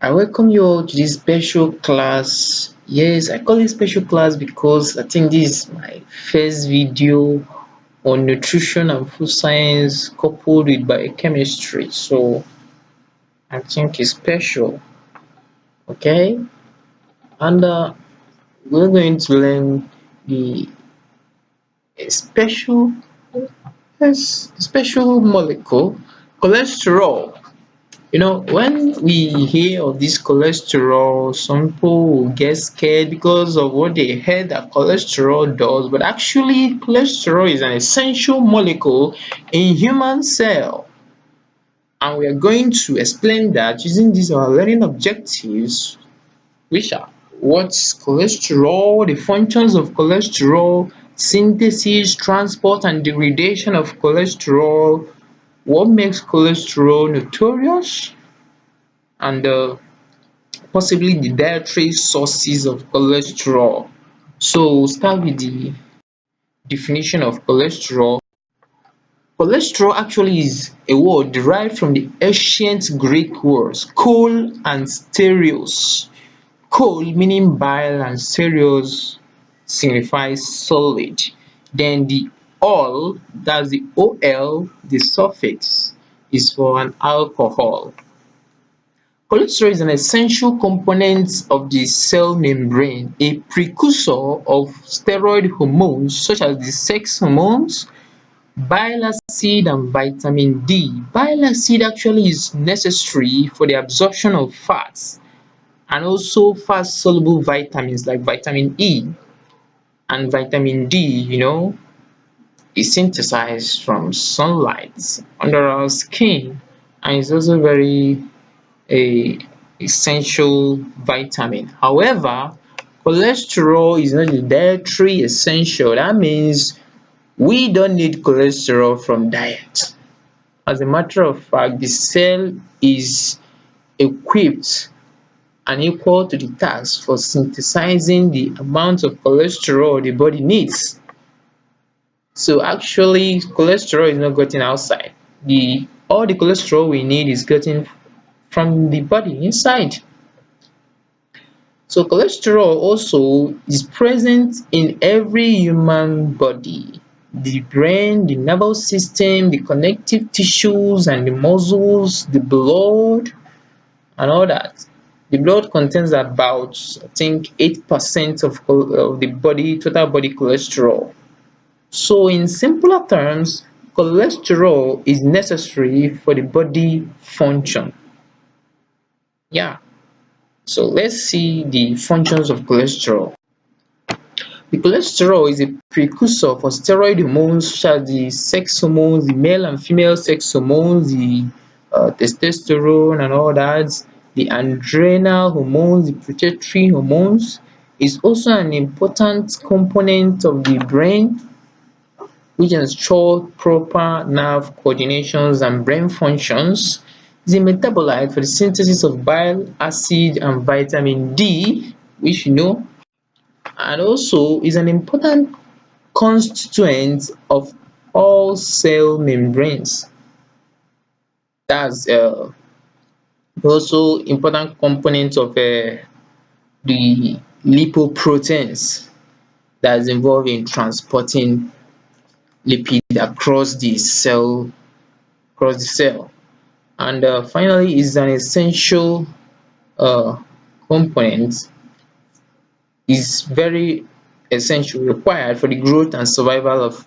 I welcome you all to this special class. Yes, I call it special class because I think this is my first video on nutrition and food science coupled with biochemistry. So I think it's special. Okay, and we're going to learn the special special molecule cholesterol. When we hear of this cholesterol, some people will get scared because of what they heard that cholesterol does, but actually cholesterol is an essential molecule in human cell. And we are going to explain that using these our learning objectives, which are what's cholesterol, the functions of cholesterol, synthesis, transport and degradation of cholesterol, what makes cholesterol notorious, and possibly the dietary sources of cholesterol. So we'll start with the definition of cholesterol. Cholesterol actually is a word derived from the ancient Greek words chol and stereos. Chol meaning bile and stereos signifies solid. Then the ol, that's the ol, the suffix, is for an alcohol. Cholesterol is an essential component of the cell membrane, a precursor of steroid hormones such as the sex hormones, bile acid and vitamin D. Bile acid actually is necessary for the absorption of fats and also fat-soluble vitamins like vitamin E and vitamin D, is synthesized from sunlight under our skin, and is also very a essential vitamin. However, cholesterol is not a dietary essential. That means we don't need cholesterol from diet. As a matter of fact, the cell is equipped and equal to the task for synthesizing the amount of cholesterol the body needs. So actually, cholesterol is not gotten outside. All the cholesterol we need is gotten from the body inside. So cholesterol also is present in every human body. The brain, the nervous system, the connective tissues and the muscles, the blood and all that. The blood contains about, I think, 8% of the total body cholesterol. So in simpler terms, cholesterol is necessary for the body function. Yeah. So let's see the functions of cholesterol. The cholesterol is a precursor for steroid hormones such as the sex hormones, the male and female sex hormones, the testosterone and all that, the adrenal hormones, the pituitary hormones. Is also an important component of the brain which ensures proper nerve coordinations and brain functions. Is a metabolite for the synthesis of bile acid and vitamin D, which you know, and also is an important constituent of all cell membranes. That's also important component of the lipoproteins that's involved in transporting lipid across the cell, and finally is an essential component, is very essential, required for the growth and survival of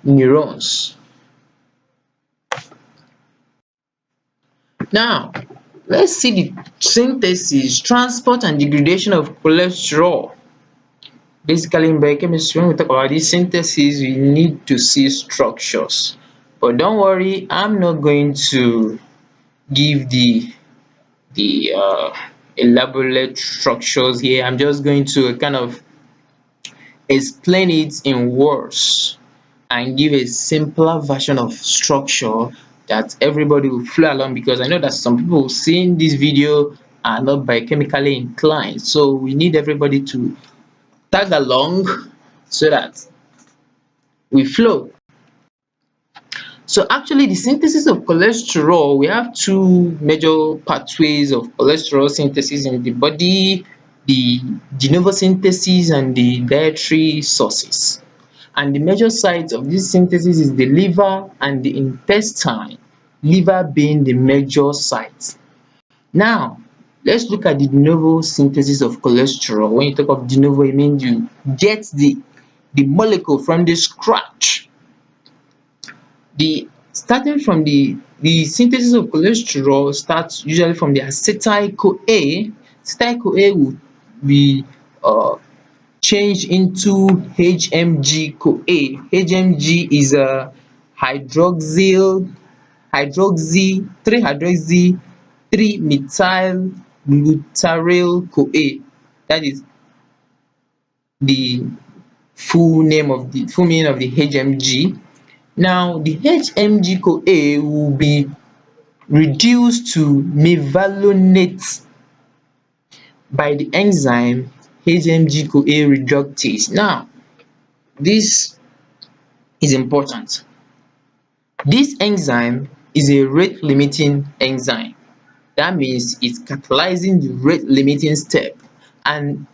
neurons. Now, let's see the synthesis, transport and degradation of cholesterol. Basically, in biochemistry, when we talk about this synthesis, we need to see structures. But don't worry, I'm not going to give the elaborate structures here. I'm just going to kind of explain it in words and give a simpler version of structure that everybody will flow along, because I know that some people seeing this video are not biochemically inclined. So we need everybody to tag along so that we flow. So actually the synthesis of cholesterol, we have two major pathways of cholesterol synthesis in the body, the de novo synthesis and the dietary sources. And the major sites of this synthesis is the liver and the intestine, liver being the major site. Now, let's look at the de novo synthesis of cholesterol. When you talk of de novo, it means you get the molecule from the scratch. The starting from the synthesis of cholesterol starts usually from the acetyl-CoA. Acetyl-CoA will be changed into HMG-CoA. HMG is a hydroxy 3-hydroxy 3-methyl glutaryl-CoA. That is the full meaning of the HMG. Now the HMG-CoA will be reduced to mevalonate by the enzyme HMG-CoA reductase. Now this is important. This enzyme is a rate limiting enzyme. That means it's catalyzing the rate limiting step, and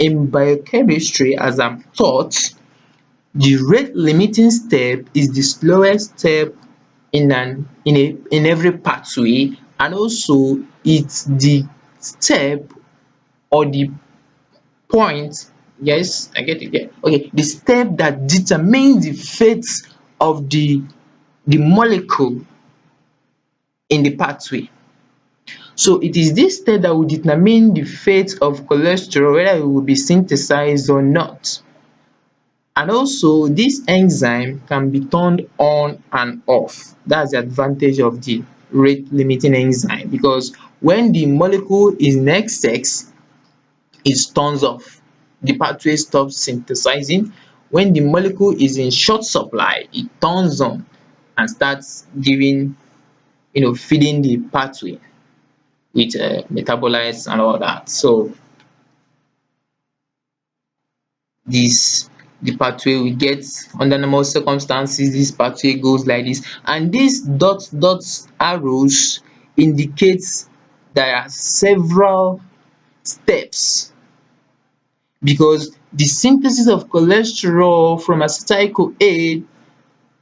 in biochemistry, as I'm taught, the rate limiting step is the slowest step in every pathway, and also it's the step or the point, yes, I get it there. Okay, the step that determines the fate of the molecule in the pathway. So it is this step that will determine the fate of cholesterol, whether it will be synthesized or not. And also this enzyme can be turned on and off. That's the advantage of the rate limiting enzyme, because when the molecule is in excess, it turns off. The pathway stops synthesizing. When the molecule is in short supply, it turns on and starts giving, feeding the pathway with metabolites and all that. So this the pathway we get under normal circumstances, this pathway goes like this, and these dots arrows indicates there are several steps, because the synthesis of cholesterol from acetyl-CoA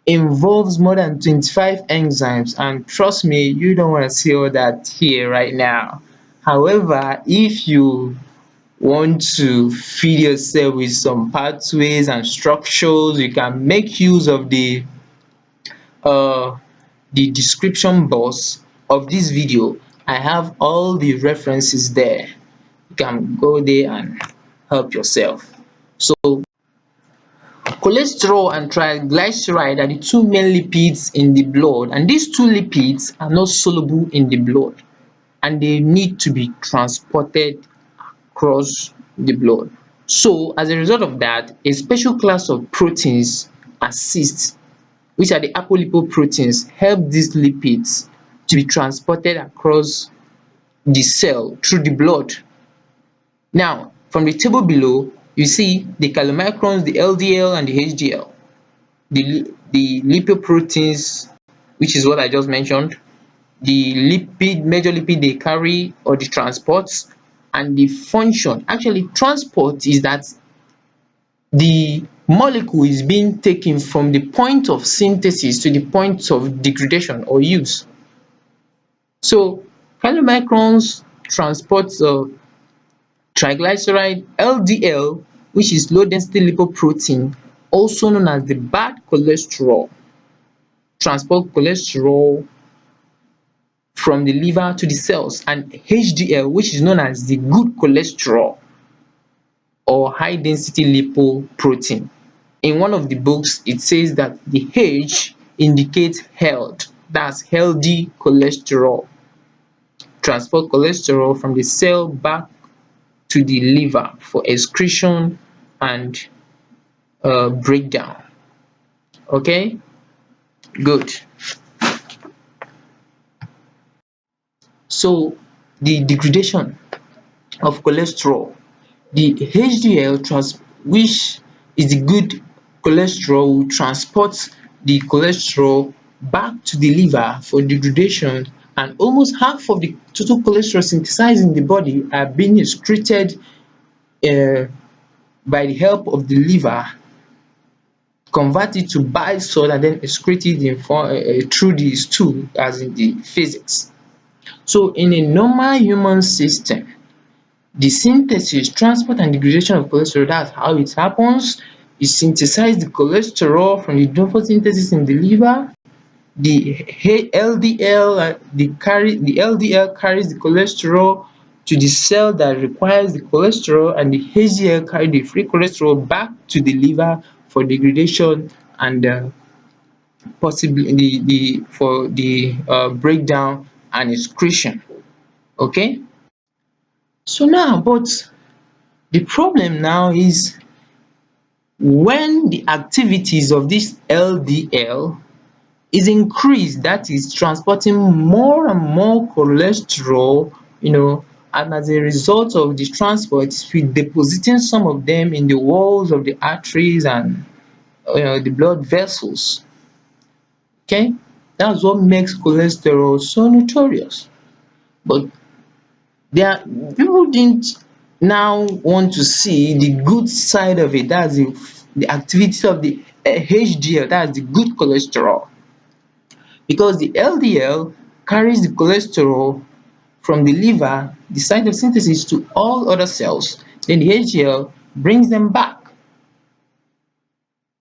involves more than 25 enzymes, and trust me, you don't want to see all that here right now. However, if you want to feed yourself with some pathways and structures, you can make use of uh the description box of this video. I have all the references there. You can go there and help yourself. So cholesterol and triglyceride are the two main lipids in the blood, and these two lipids are not soluble in the blood, and they need to be transported across the blood. So as a result of that, a special class of proteins assist, which are the apolipoproteins, help these lipids to be transported across the cell through the blood. Now, from the table below, you see the chylomicrons, the LDL and the HDL, the lipoproteins, which is what I just mentioned, the major lipid they carry or the transports, and the function. Actually, transport is that the molecule is being taken from the point of synthesis to the point of degradation or use. So chylomicrons transport triglyceride, LDL, which is low density lipoprotein, also known as the bad cholesterol, transport cholesterol from the liver to the cells, and HDL, which is known as the good cholesterol or high density lipoprotein. In one of the books, it says that the H indicates health, that's healthy cholesterol. Transport cholesterol from the cell back to the liver for excretion and breakdown. Okay, good. So the degradation of cholesterol, the HDL, which is the good cholesterol, will transport the cholesterol back to the liver for degradation, and almost half of the total cholesterol synthesized in the body are being excreted uh, by the help of the liver, convert it to bile salt and then excrete it through the stool, as in the physics. So in a normal human system, the synthesis, transport and degradation of cholesterol, that's how it happens. You synthesize the cholesterol from the photosynthesis in the liver. The LDL, the LDL carries the cholesterol to the cell that requires the cholesterol, and the HDL carry the free cholesterol back to the liver for degradation and possibly for the breakdown and excretion. Okay, so now, but the problem now is when the activities of this LDL is increased, that is transporting more and more cholesterol, and as a result of the transport, it's depositing some of them in the walls of the arteries and the blood vessels. Okay, that's what makes cholesterol so notorious. But there people didn't now want to see the good side of it. That's the activity of the HDL, that's the good cholesterol, because the LDL carries the cholesterol from the liver, the site of synthesis, to all other cells. Then the HDL brings them back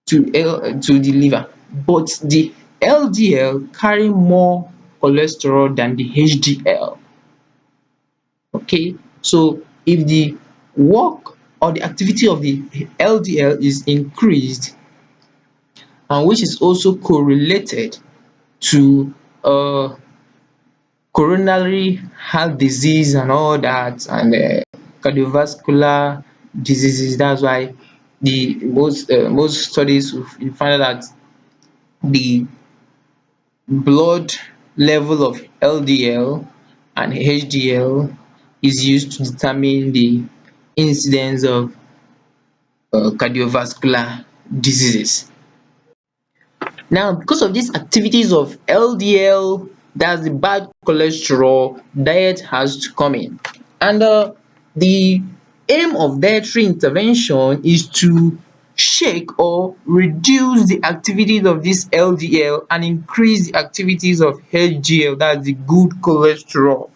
to the liver. But the LDL carry more cholesterol than the HDL. Okay, so if the work or the activity of the LDL is increased, and which is also correlated to coronary heart disease and all that, and cardiovascular diseases. That's why the most studies you find out that the blood level of LDL and HDL is used to determine the incidence of cardiovascular diseases. Now, because of these activities of LDL, that's the bad cholesterol, diet has to come in. And the aim of dietary intervention is to shake or reduce the activities of this LDL and increase the activities of HDL, that's the good cholesterol.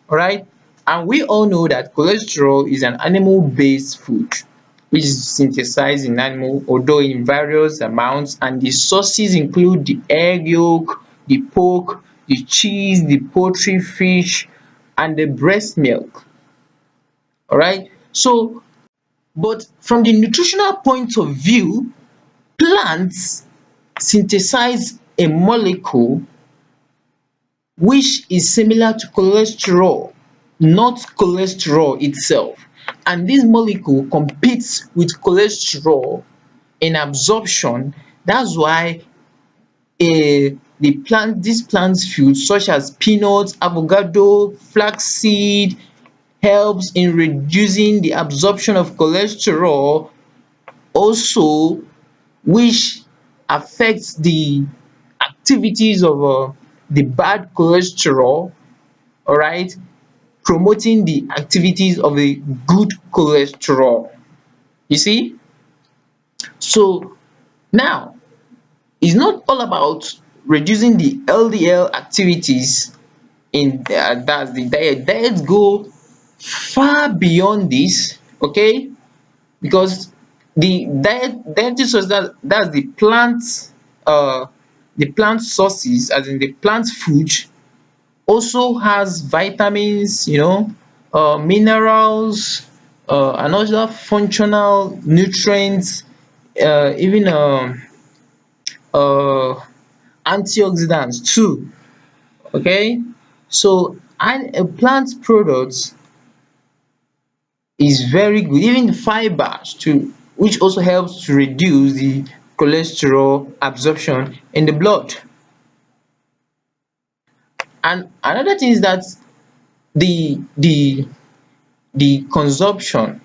Alright? And we all know that cholesterol is an animal-based food which is synthesized in animal, although in various amounts, and the sources include the egg yolk, the pork, the cheese, the poultry, fish, and the breast milk. Alright, so but from the nutritional point of view, plants synthesize a molecule which is similar to cholesterol, not cholesterol itself. And this molecule competes with cholesterol in absorption. That's why these plant foods such as peanuts, avocado, flaxseed helps in reducing the absorption of cholesterol also, which affects the activities of the bad cholesterol, alright, promoting the activities of the good cholesterol. You see? So now, it's not all about reducing the LDL activities in that's the diet. Diets go far beyond this, okay? Because the dietary source, that's the plant sources, as in the plant food, also has vitamins, minerals, and other functional nutrients, even uh, antioxidants too. Okay, so and a plant product is very good, even the fibers too, which also helps to reduce the cholesterol absorption in the blood. And another thing is that the consumption,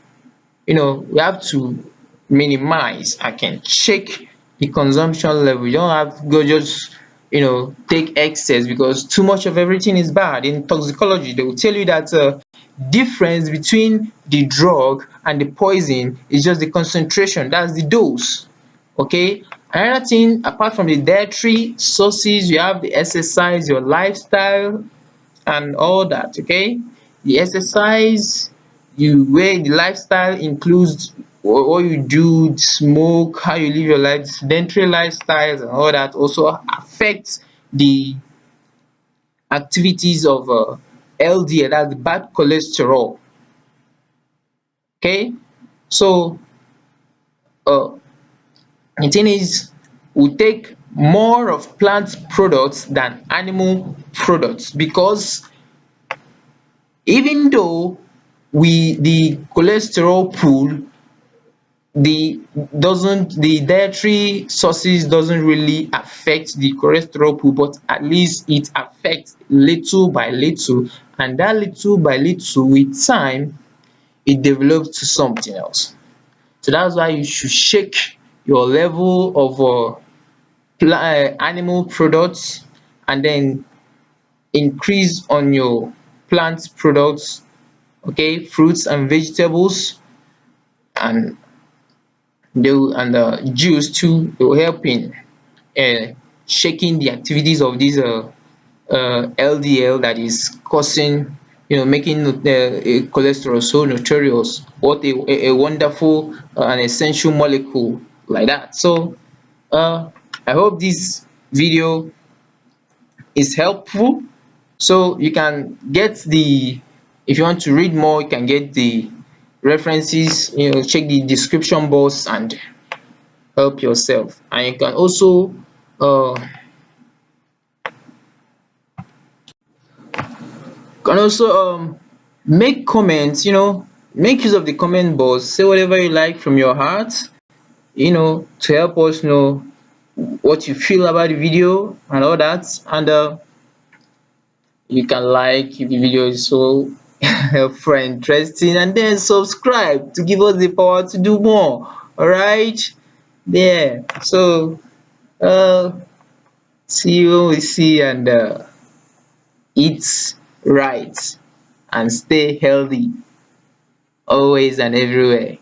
we have to minimize. I can check the consumption level. You don't have to go just take excess, because too much of everything is bad. In toxicology, they will tell you that difference between the drug and the poison is just the concentration, that's the dose. Okay, another thing, apart from the dietary sources, you have the exercise, your lifestyle, and all that. Okay, the exercise, where the lifestyle includes what you do, smoke, how you live your life, sedentary lifestyles and all that also affects the activities of LDL, that's the bad cholesterol. Okay, so uh, the thing is, we take more of plant products than animal products, because even though the cholesterol pool, the dietary sources doesn't really affect the cholesterol pool, but at least it affects little by little, and that little by little, with time, it develops to something else. So that's why you should check your level of animal products, and then increase on your plant products. Okay, fruits and vegetables, and juice too, they will help in shaking the activities of this LDL that is causing, making cholesterol so notorious. What a wonderful and essential molecule like that. So I hope this video is helpful. So you can get the, if you want to read more, you can get the references, check the description box and help yourself. And you uh, can also make comments, make use of the comment box, say whatever you like from your heart, to help us know what you feel about the video and all that. And you can like if the video is so helpful and interesting, and then subscribe to give us the power to do more. All right, there. So uh see you when we see, and eat right and stay healthy always and everywhere.